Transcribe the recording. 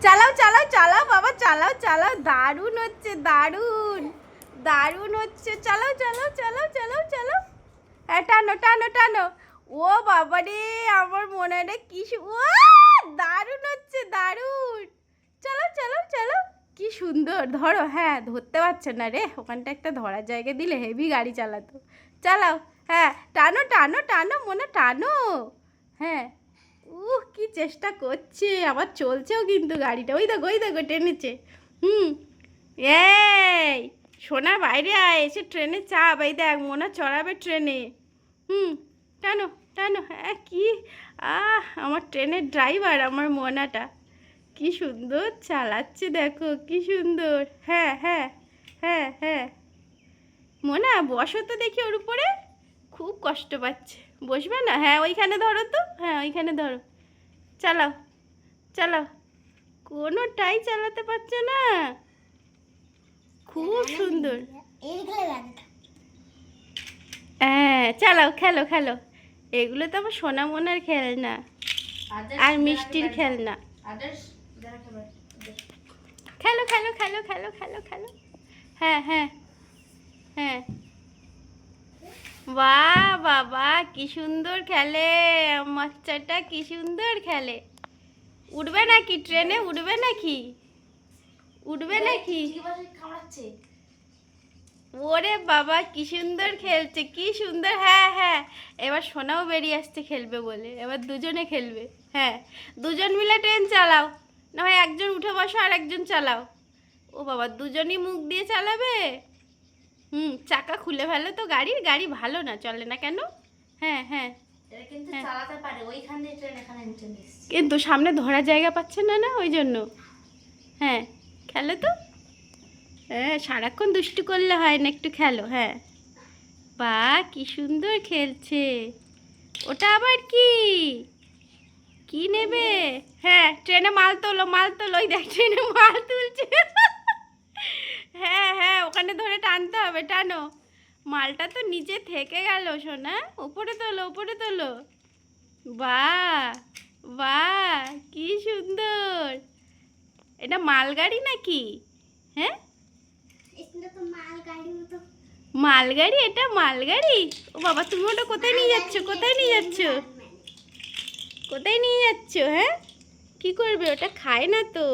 চালাও চালাও চালাও বাবা, চালাও চালাও, দারুণ হচ্ছে, দারুণ দারুণ হচ্ছে, চালাও চালাও চালাও চালাও চালাও। হ্যাঁ, টানো টানো টানো। ও বাবা রে, আমার মনে রে কি ও দারুণ হচ্ছে, দারুণ। চালাও চালাও চালাও, কি সুন্দর। ধরো, হ্যাঁ ধরতে পারছে না রে, ওখানটা একটা ধরার জায়গা দিলে হেভি গাড়ি চালাতো। চালাও, হ্যাঁ টানো টানো টানো মনে, টানো। হ্যাঁ, কি চেষ্টা করছে, আবার চলছেও কিন্তু গাড়িটা। ওই দেখো, ওই দেখো টেনেছে। এই সোনা বাইরে আয়, এসে ট্রেনে চাপ। এই দেখ মোনা চড়াবে ট্রেনে। টানো টানো। হ্যাঁ, কি আমার ট্রেনের ড্রাইভার আমার মোনাটা কি সুন্দর চালাচ্ছে, দেখো কি সুন্দর। হ্যাঁ হ্যাঁ হ্যাঁ হ্যাঁ, মোনা বসো তো দেখি ওর উপরে, খুব কষ্ট পাচ্ছে। বসবে না? হ্যাঁ ওইখানে ধরো তো, হ্যাঁ ওইখানে ধরো। চালাও চালাও, কোনোটাই চালাতে পারছে না। খুব সুন্দর। হ্যাঁ চালাও, খেলো খেলো। এগুলো তো আমার সোনা মোনার খেলনা আর মিষ্টির খেলনা। খেলো খেলো খেলো খেলো খেলো খেলো। হ্যাঁ হ্যাঁ হ্যাঁ, বাহ বাবা কি সুন্দর খেলে বাচ্চাটা, কি সুন্দর খেলে। উঠবে নাকি ট্রেনে? উঠবে নাকি? উঠবে নাকি? ওরে বাবা কি সুন্দর খেলছে, কি সুন্দর। হ্যাঁ হ্যাঁ, এবার সোনাও বেরিয়ে আসছে খেলবে বলে, এবার দুজনে খেলবে। হ্যাঁ, দুজন মিলে ট্রেন চালাও, না হয় একজন উঠে বসো আর একজন চালাও। ও বাবা, দুজনই মুখ দিয়ে চালাবে। চাকা খুলে ফেলো তো গাড়ির, গাড়ি ভালো না, চলে না কেন? হ্যাঁ হ্যাঁ, কিন্তু সামনে ধরার জায়গা পাচ্ছে না, না ওই জন্য। হ্যাঁ খেলো তো। হ্যাঁ, সারাক্ষণ দুষ্টু করলে হয় না, একটু খেলো। হ্যাঁ, বা কি সুন্দর খেলছে। ওটা আবার কি, কি নেবে? হ্যাঁ, ট্রেনে মাল তোলো, মাল তোলো। ওই দেখ ট্রেনে মাল তুলছে। হ্যাঁ হ্যাঁ, ওখানে ধরে টানতে হবে, টানো। মালটা তো নিচে থেকে গেল সোনা, উপরে তোলো, উপরে তোলো। বাহ বাহ, কি সুন্দর। এটা মালগাড়ি নাকি? হ্যাঁ, মালগাড়ি, এটা মালগাড়ি। ও বাবা, তুমি ওটা কোথায় নিয়ে যাচ্ছ? কোথায় নিয়ে যাচ্ছ? কোথায় নিয়ে যাচ্ছ? হ্যাঁ, কি করবে? ওটা খায় না তো।